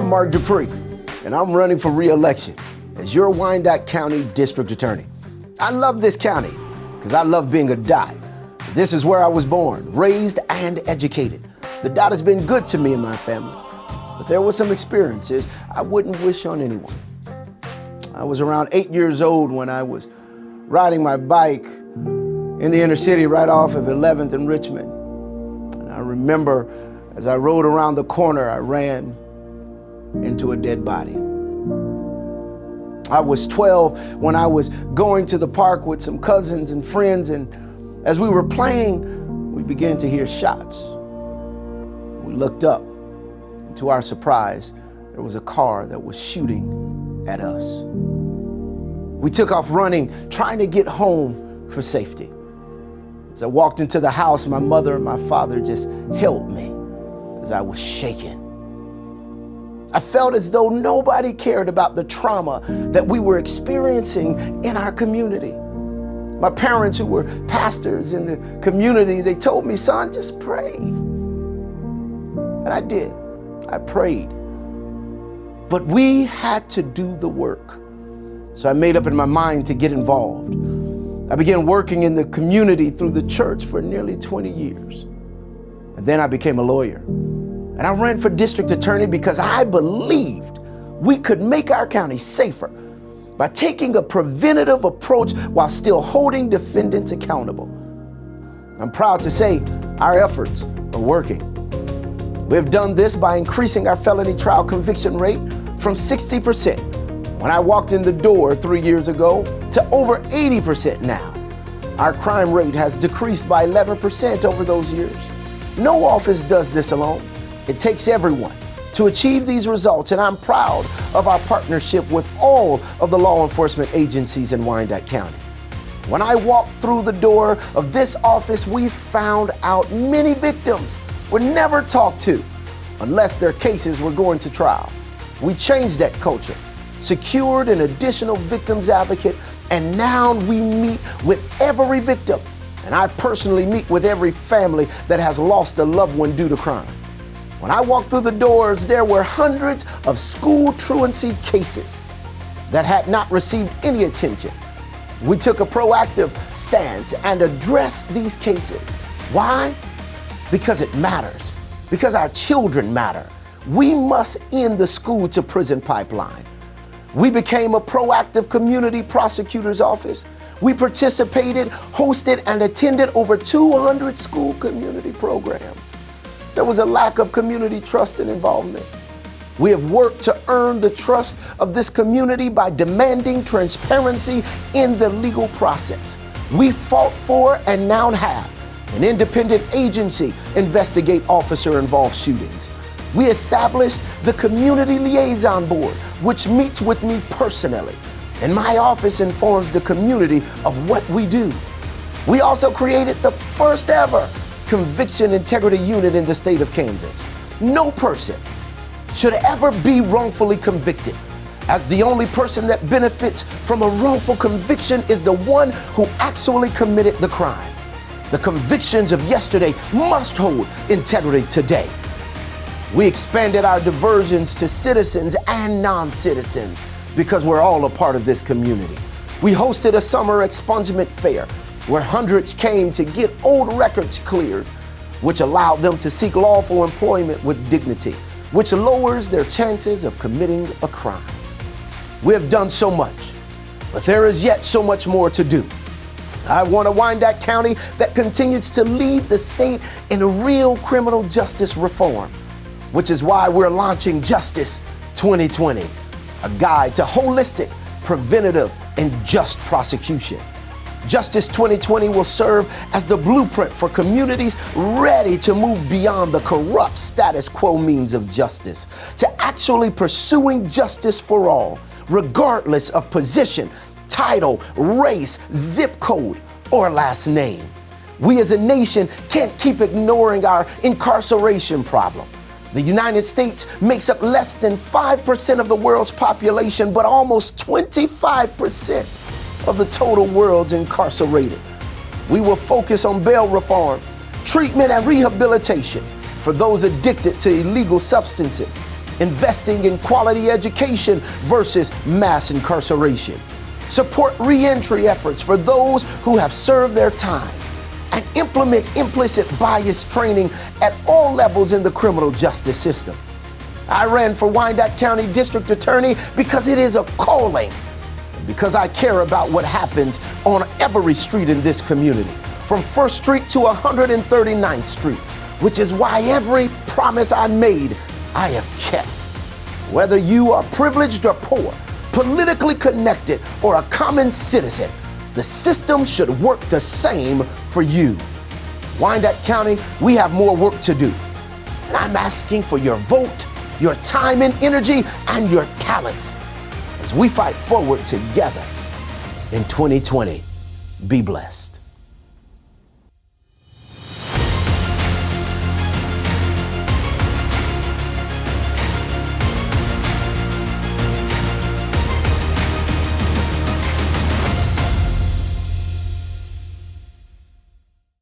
I'm Mark Dupree, and I'm running for re-election as your Wyandotte County District Attorney. I love this county because I love being a Dot. This is where I was born, raised, and educated. The Dot has been good to me and my family, but there were some experiences I wouldn't wish on anyone. I was around 8 years old when I was riding my bike in the inner city right off of 11th and Richmond. And I remember as I rode around the corner, I ran into a dead body. I was 12 when I was going to the park with some cousins and friends, and as we were playing, we began to hear shots. We looked up, and to our surprise, there was a car that was shooting at us. We took off running, trying to get home for safety. As I walked into the house, my mother and my father just held me as I was shaken. I felt as though nobody cared about the trauma that we were experiencing in our community. My parents, who were pastors in the community, they told me, son, just pray. And I did. I prayed. But we had to do the work. So I made up in my mind to get involved. I began working in the community through the church for nearly 20 years. And then I became a lawyer. And I ran for district attorney because I believed we could make our county safer by taking a preventative approach while still holding defendants accountable. I'm proud to say our efforts are working. We've done this by increasing our felony trial conviction rate from 60% when I walked in the door 3 years ago to over 80% now. Our crime rate has decreased by 11% over those years. No office does this alone. It takes everyone to achieve these results, and I'm proud of our partnership with all of the law enforcement agencies in Wyandotte County. When I walked through the door of this office, we found out many victims were never talked to unless their cases were going to trial. We changed that culture, secured an additional victims advocate, and now we meet with every victim. And I personally meet with every family that has lost a loved one due to crime. When I walked through the doors, there were hundreds of school truancy cases that had not received any attention. We took a proactive stance and addressed these cases. Why? Because it matters. Because our children matter. We must end the school to prison pipeline. We became a proactive community prosecutor's office. We participated, hosted, and attended over 200 school community programs. There was a lack of community trust and involvement. We have worked to earn the trust of this community by demanding transparency in the legal process. We fought for and now have an independent agency investigate officer-involved shootings. We established the Community Liaison Board, which meets with me personally, and my office informs the community of what we do. We also created the first ever Conviction Integrity Unit in the state of Kansas. No person should ever be wrongfully convicted, as the only person that benefits from a wrongful conviction is the one who actually committed the crime. The convictions of yesterday must hold integrity today. We expanded our diversions to citizens and non-citizens because we're all a part of this community. We hosted a summer expungement fair where hundreds came to get old records cleared, which allowed them to seek lawful employment with dignity, which lowers their chances of committing a crime. We have done so much, but there is yet so much more to do. I want a Wyandotte County that continues to lead the state in real criminal justice reform, which is why we're launching Justice 2020, a guide to holistic, preventative, and just prosecution. Justice 2020 will serve as the blueprint for communities ready to move beyond the corrupt status quo means of justice to actually pursuing justice for all, regardless of position, title, race, zip code, or last name. We as a nation can't keep ignoring our incarceration problem. The United States makes up less than 5% of the world's population, but almost 25% of the total world's incarcerated. We will focus on bail reform, treatment and rehabilitation for those addicted to illegal substances, investing in quality education versus mass incarceration. Support reentry efforts for those who have served their time, and implement implicit bias training at all levels in the criminal justice system. I ran for Wyandotte County District Attorney because it is a calling, and because I care about what happens on every street in this community, from 1st Street to 139th Street, which is why every promise I made, I have kept. Whether you are privileged or poor, politically connected or a common citizen, the system should work the same for you. Wyandotte County, we have more work to do. And I'm asking for your vote, your time and energy, and your talents as we fight forward together in 2020. Be blessed.